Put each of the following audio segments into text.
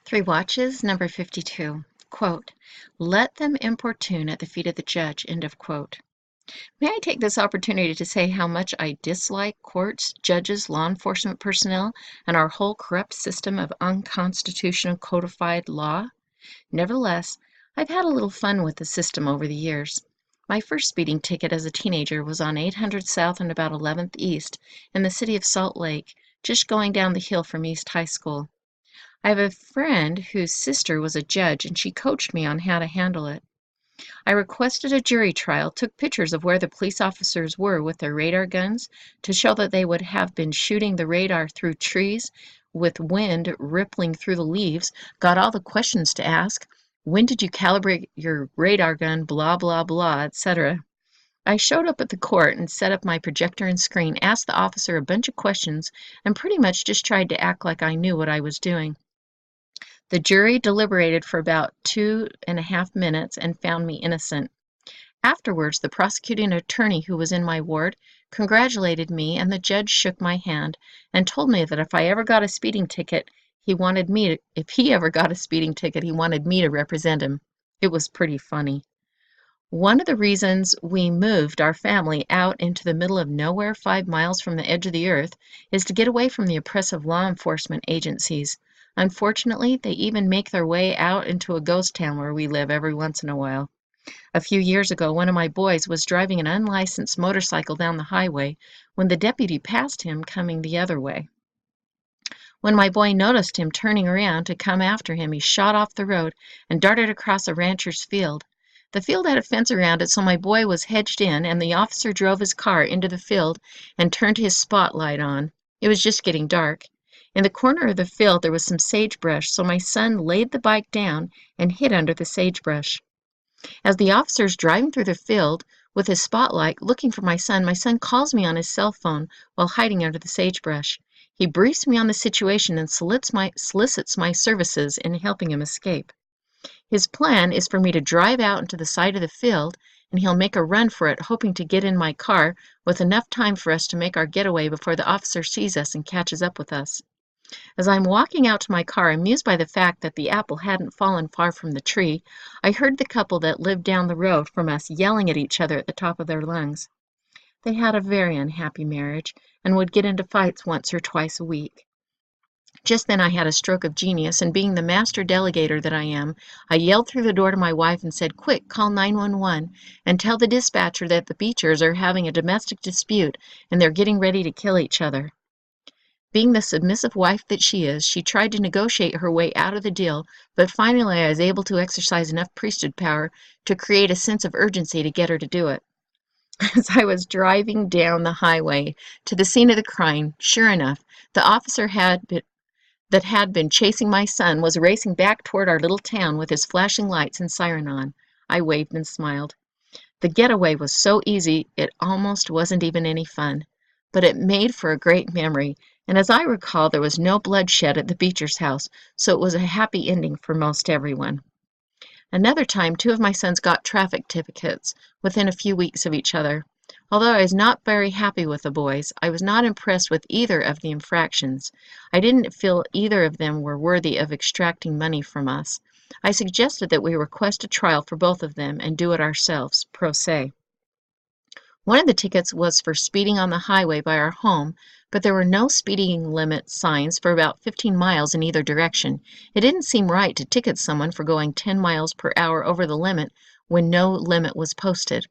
Three Watches, number 52. Quote, "Let them importune at the feet of the judge." End of quote. May I take this opportunity to say how much I dislike courts, judges, law enforcement personnel, and our whole corrupt system of unconstitutional codified law? Nevertheless, I've had a little fun with the system over the years. My first speeding ticket as a teenager was on 800 South and about 11th East in the city of Salt Lake, just going down the hill from East High School. I have a friend whose sister was a judge, and she coached me on how to handle it. I requested a jury trial, took pictures of where the police officers were with their radar guns to show that they would have been shooting the radar through trees with wind rippling through the leaves, got all the questions to ask. When did you calibrate your radar gun? Blah, blah, blah, etc. I showed up at the court and set up my projector and screen, asked the officer a bunch of questions, and pretty much just tried to act like I knew what I was doing. The jury deliberated for about 2.5 minutes and found me innocent. Afterwards, the prosecuting attorney who was in my ward congratulated me, and the judge shook my hand and told me that if he ever got a speeding ticket, he wanted me to represent him. It was pretty funny. One of the reasons we moved our family out into the middle of nowhere 5 miles from the edge of the earth is to get away from the oppressive law enforcement agencies. Unfortunately, they even make their way out into a ghost town where we live every once in a while. A few years ago, one of my boys was driving an unlicensed motorcycle down the highway when the deputy passed him coming the other way. When my boy noticed him turning around to come after him, he shot off the road and darted across a rancher's field. The field had a fence around it, so my boy was hedged in, and the officer drove his car into the field and turned his spotlight on. It was just getting dark. In the corner of the field there was some sagebrush, so my son laid the bike down and hid under the sagebrush. As the officer's driving through the field with his spotlight looking for my son calls me on his cell phone while hiding under the sagebrush. He briefs me on the situation and solicits my services in helping him escape. His plan is for me to drive out into the side of the field, and he'll make a run for it, hoping to get in my car with enough time for us to make our getaway before the officer sees us and catches up with us. As I'm walking out to my car, amused by the fact that the apple hadn't fallen far from the tree, I heard the couple that lived down the road from us yelling at each other at the top of their lungs. They had a very unhappy marriage and would get into fights once or twice a week. Just then I had a stroke of genius, and being the master delegator that I am, I yelled through the door to my wife and said, "Quick, call 911 and tell the dispatcher that the Beechers are having a domestic dispute and they're getting ready to kill each other." Being the submissive wife that she is, she tried to negotiate her way out of the deal, but finally I was able to exercise enough priesthood power to create a sense of urgency to get her to do it. As I was driving down the highway to the scene of the crime, sure enough, the officer that had been chasing my son was racing back toward our little town with his flashing lights and siren on. I waved and smiled. The getaway was so easy it almost wasn't even any fun, but it made for a great memory, and as I recall, there was no bloodshed at the Beecher's house, so it was a happy ending for most everyone. Another time, two of my sons got traffic tickets within a few weeks of each other. Although I was not very happy with the boys, I was not impressed with either of the infractions. I didn't feel either of them were worthy of extracting money from us. I suggested that we request a trial for both of them and do it ourselves, pro se. One of the tickets was for speeding on the highway by our home, but there were no speeding limit signs for about 15 miles in either direction. It didn't seem right to ticket someone for going 10 miles per hour over the limit when no limit was posted.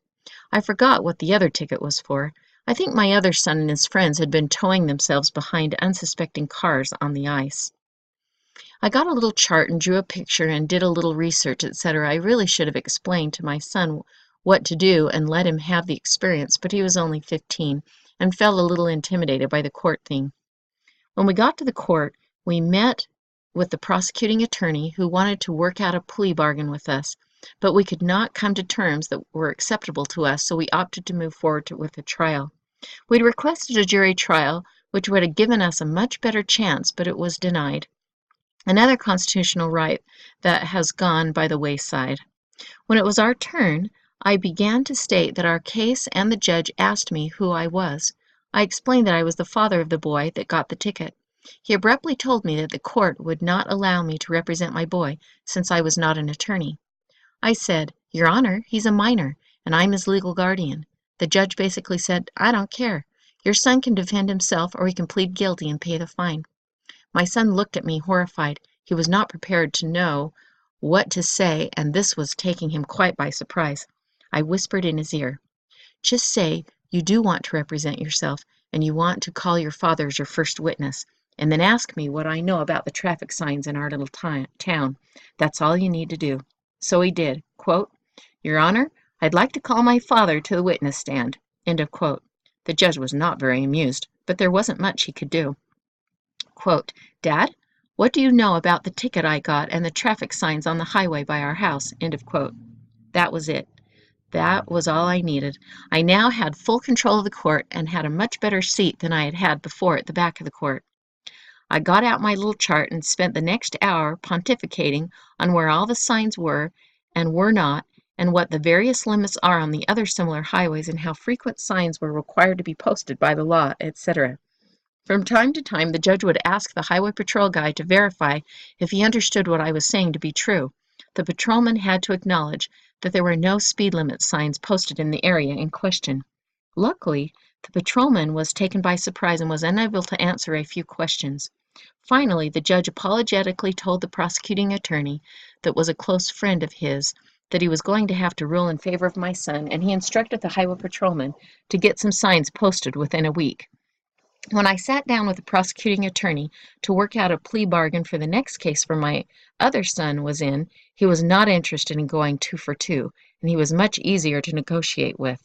I forgot what the other ticket was for. I think my other son and his friends had been towing themselves behind unsuspecting cars on the ice. I got a little chart and drew a picture and did a little research, etc. I really should have explained to my son what to do and let him have the experience, but he was only 15 and felt a little intimidated by the court thing. When we got to the court, we met with the prosecuting attorney who wanted to work out a plea bargain with us, but we could not come to terms that were acceptable to us, so we opted to move forward with a trial. We'd requested a jury trial, which would have given us a much better chance, but it was denied. Another constitutional right that has gone by the wayside. When it was our turn, I began to state that our case, and the judge asked me who I was. I explained that I was the father of the boy that got the ticket. He abruptly told me that the court would not allow me to represent my boy since I was not an attorney. I said, "Your Honor, he's a minor, and I'm his legal guardian." The judge basically said, "I don't care. Your son can defend himself or he can plead guilty and pay the fine." My son looked at me horrified. He was not prepared to know what to say, and this was taking him quite by surprise. I whispered in his ear, "Just say you do want to represent yourself, and you want to call your father as your first witness, and then ask me what I know about the traffic signs in our little town. That's all you need to do." So he did. Quote, "Your Honor, I'd like to call my father to the witness stand." End of quote. The judge was not very amused, but there wasn't much he could do. Quote, "Dad, what do you know about the ticket I got and the traffic signs on the highway by our house?" End of quote. That was it. That was all I needed. I now had full control of the court and had a much better seat than I had had before at the back of the court. I got out my little chart and spent the next hour pontificating on where all the signs were and were not, and what the various limits are on the other similar highways, and how frequent signs were required to be posted by the law, etc. From time to time, the judge would ask the highway patrol guy to verify if he understood what I was saying to be true. The patrolman had to acknowledge that there were no speed limit signs posted in the area in question. Luckily, the patrolman was taken by surprise and was unable to answer a few questions. Finally, the judge apologetically told the prosecuting attorney, that was a close friend of his, that he was going to have to rule in favor of my son, and he instructed the highway patrolman to get some signs posted within a week. When I sat down with the prosecuting attorney to work out a plea bargain for the next case where my other son was in, he was not interested in going 2 for 2, and he was much easier to negotiate with.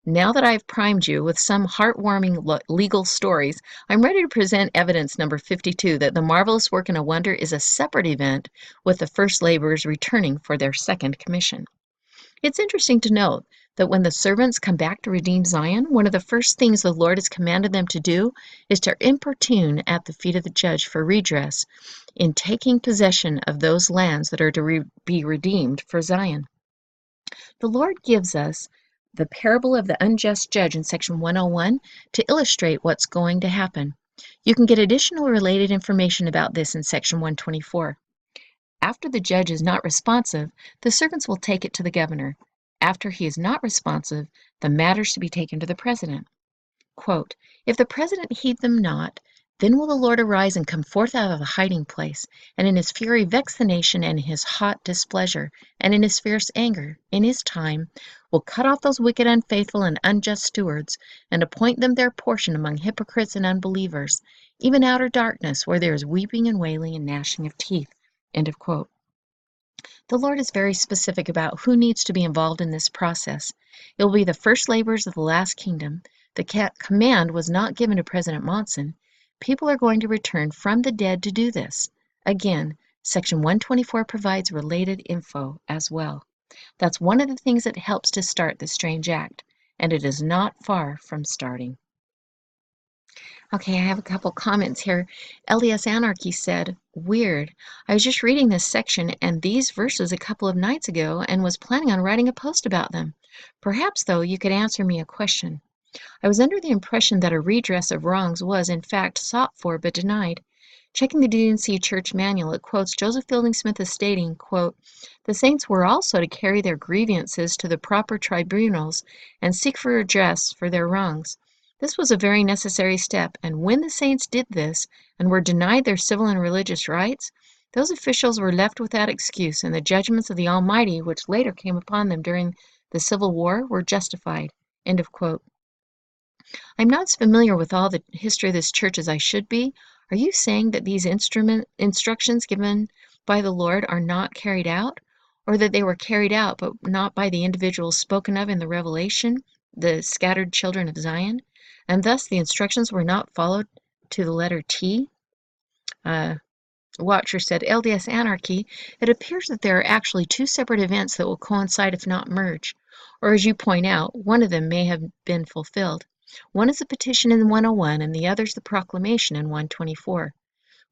Now that I have primed you with some heartwarming legal stories, I'm ready to present evidence number 52 that the marvelous work in a wonder is a separate event with the first laborers returning for their second commission. It's interesting to note that when the servants come back to redeem Zion, one of the first things the Lord has commanded them to do is to importune at the feet of the judge for redress in taking possession of those lands that are to be redeemed for Zion. The Lord gives us the parable of the unjust judge in section 101 to illustrate what's going to happen. You can get additional related information about this in section 124. After the judge is not responsive, the servants will take it to the governor. After he is not responsive, the matter is to be taken to the president. Quote, "If the president heed them not, then will the Lord arise and come forth out of the hiding place, and in his fury vex the nation, and in his hot displeasure, and in his fierce anger, in his time, will cut off those wicked, unfaithful, and unjust stewards, and appoint them their portion among hypocrites and unbelievers, even outer darkness, where there is weeping and wailing and gnashing of teeth." End of quote. The Lord is very specific about who needs to be involved in this process. It will be the first laborers of the last kingdom. The command was not given to President Monson. People are going to return from the dead to do this. Again, section 124 provides related info as well. That's one of the things that helps to start the strange act, and it is not far from starting. Okay, I have a couple comments here. LDS Anarchy said, "Weird. I was just reading this section and these verses a couple of nights ago and was planning on writing a post about them. Perhaps, though, you could answer me a question. I was under the impression that a redress of wrongs was, in fact, sought for but denied. Checking the D&C Church Manual, it quotes Joseph Fielding Smith as stating, quote, "The saints were also to carry their grievances to the proper tribunals and seek for redress for their wrongs. This was a very necessary step, and when the saints did this and were denied their civil and religious rights, those officials were left without excuse, and the judgments of the Almighty, which later came upon them during the Civil War, were justified." End of quote. I'm not as familiar with all the history of this church as I should be. Are you saying that these instructions given by the Lord are not carried out, or that they were carried out but not by the individuals spoken of in the Revelation, the scattered children of Zion, and thus the instructions were not followed to the letter T? Watcher said, "LDS Anarchy, it appears that there are actually two separate events that will coincide if not merge. Or as you point out, one of them may have been fulfilled. One is the petition in 101 and the other is the proclamation in 124.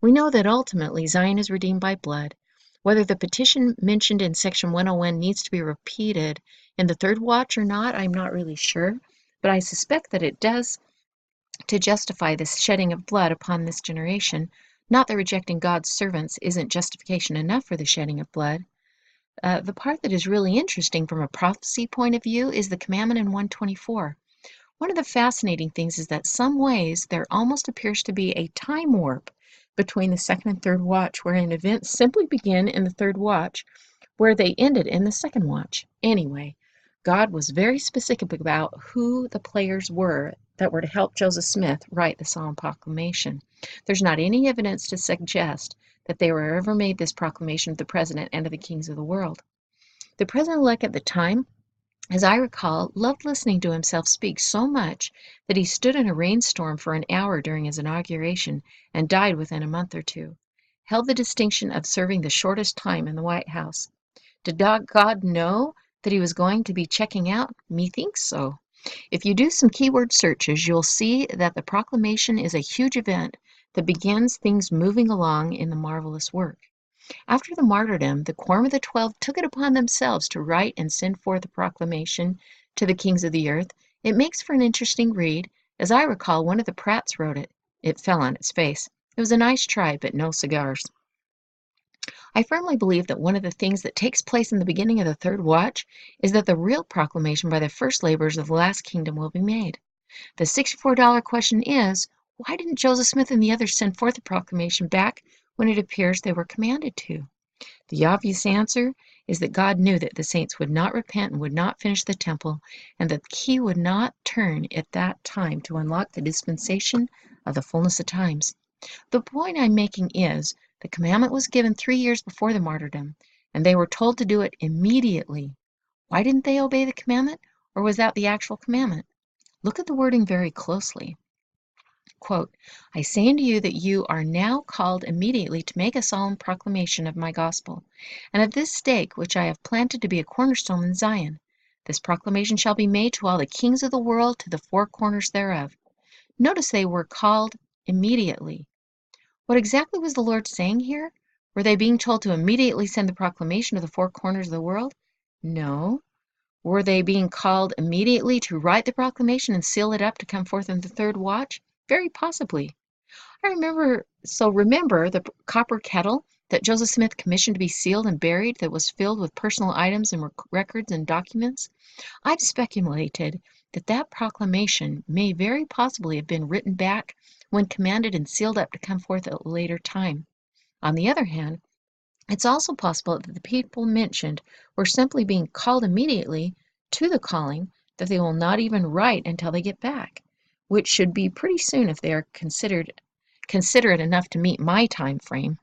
We know that ultimately Zion is redeemed by blood. Whether the petition mentioned in section 101 needs to be repeated in the third watch or not, I'm not really sure, but I suspect that it does to justify this shedding of blood upon this generation. Not that rejecting God's servants isn't justification enough for the shedding of blood. The part that is really interesting from a prophecy point of view is the commandment in 124. One of the fascinating things is that some ways there almost appears to be a time warp between the second and third watch, wherein events simply begin in the third watch where they ended in the second watch. Anyway, God was very specific about who the players were that were to help Joseph Smith write the solemn proclamation. There's not any evidence to suggest that they were ever made this proclamation of the president and of the kings of the world. The president-elect at the time, as I recall, loved listening to himself speak so much that he stood in a rainstorm for an hour during his inauguration and died within a month or two. Held the distinction of serving the shortest time in the White House. Did God know that he was going to be checking out? Methinks so. If you do some keyword searches, you'll see that the proclamation is a huge event that begins things moving along in the marvelous work. After the martyrdom, the Quorum of the 12 took it upon themselves to write and send forth a proclamation to the kings of the earth. It makes for an interesting read. As I recall, one of the Pratts wrote it. It fell on its face. It was a nice try, but no cigars. I firmly believe that one of the things that takes place in the beginning of the third watch is that the real proclamation by the first laborers of the last kingdom will be made. The $64 question is, why didn't Joseph Smith and the others send forth the proclamation back when it appears they were commanded to? The obvious answer is that God knew that the saints would not repent and would not finish the temple, and that the key would not turn at that time to unlock the dispensation of the fullness of times. The point I'm making is, the commandment was given 3 years before the martyrdom, and they were told to do it immediately. Why didn't they obey the commandment, or was that the actual commandment? Look at the wording very closely. Quote, I say unto you that you are now called immediately to make a solemn proclamation of my gospel, and of this stake which I have planted to be a cornerstone in Zion. This proclamation shall be made to all the kings of the world to the four corners thereof. Notice they were called immediately. What exactly was the Lord saying here? Were they being told to immediately send the proclamation to the four corners of the world? No. Were they being called immediately to write the proclamation and seal it up to come forth in the third watch? Very possibly. Remember the copper kettle that Joseph Smith commissioned to be sealed and buried that was filled with personal items and records and documents? I've speculated that that proclamation may very possibly have been written back when commanded and sealed up to come forth at a later time. On the other hand, it's also possible that the people mentioned were simply being called immediately to the calling, that they will not even write until they get back, which should be pretty soon if they are considerate enough to meet my time frame.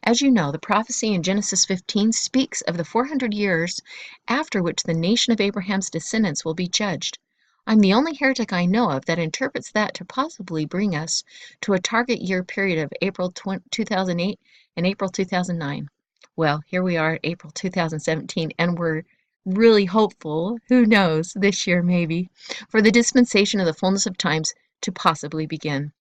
As you know, the prophecy in Genesis 15 speaks of the 400 years after which the nation of Abraham's descendants will be judged. I'm the only heretic I know of that interprets that to possibly bring us to a target year period of April 2008 and April 2009. Well, here we are, April 2017, and we're really hopeful, who knows, this year maybe, for the dispensation of the fullness of times to possibly begin.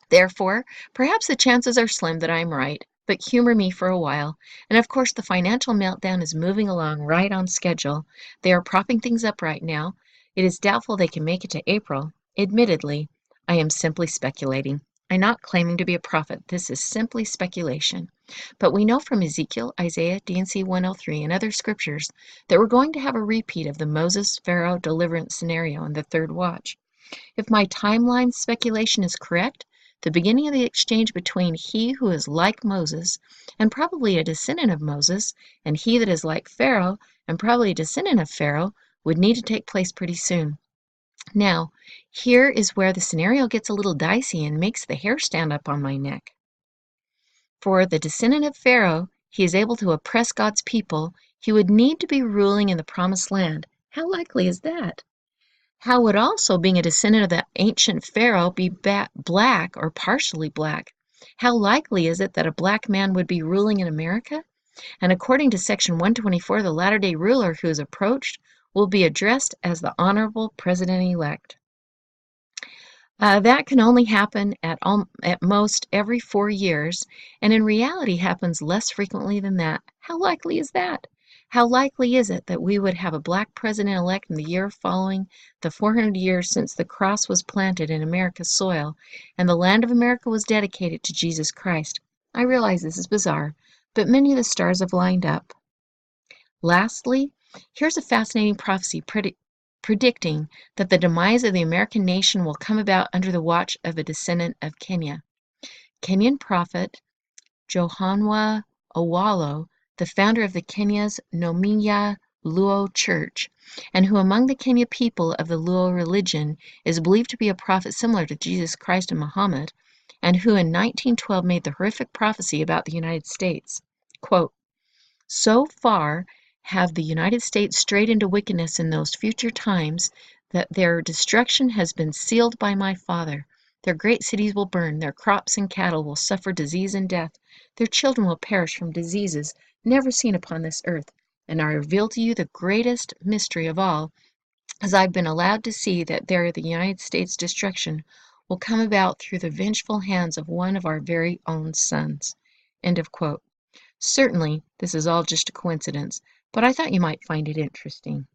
Therefore, perhaps the chances are slim that I'm right, but humor me for a while. And of course, the financial meltdown is moving along right on schedule. They are propping things up right now. It is doubtful they can make it to April. Admittedly, I am simply speculating. I'm not claiming to be a prophet. This is simply speculation. But we know from Ezekiel, Isaiah, D&C 103, and other scriptures that we're going to have a repeat of the Moses-Pharaoh deliverance scenario in the third watch. If my timeline speculation is correct, the beginning of the exchange between he who is like Moses, and probably a descendant of Moses, and he that is like Pharaoh, and probably a descendant of Pharaoh, would need to take place pretty soon. Now, here is where the scenario gets a little dicey and makes the hair stand up on my neck. For the descendant of Pharaoh, he is able to oppress God's people. He would need to be ruling in the promised land. How likely is that? How would also, being a descendant of the ancient Pharaoh, be black or partially black? How likely is it that a black man would be ruling in America? And according to Section 124, the latter-day ruler who is approached will be addressed as the Honorable President-elect. That can only happen at most every 4 years, and in reality happens less frequently than that. How likely is that? How likely is it that we would have a black president-elect in the year following the 400 years since the cross was planted in America's soil and the land of America was dedicated to Jesus Christ? I realize this is bizarre, but many of the stars have lined up. Lastly, here's a fascinating prophecy predicting that the demise of the American nation will come about under the watch of a descendant of Kenya. Kenyan prophet Johanwa Owalo, the founder of the Kenya's Nomiya Luo Church, and who among the Kenya people of the Luo religion is believed to be a prophet similar to Jesus Christ and Muhammad, and who in 1912 made the horrific prophecy about the United States. Quote, "So far have the United States strayed into wickedness in those future times that their destruction has been sealed by my Father. Their great cities will burn, their crops and cattle will suffer disease and death, their children will perish from diseases never seen upon this earth. And I reveal to you the greatest mystery of all, as I've been allowed to see that the United States destruction will come about through the vengeful hands of one of our very own sons." End of quote. Certainly, this is all just a coincidence, but I thought you might find it interesting.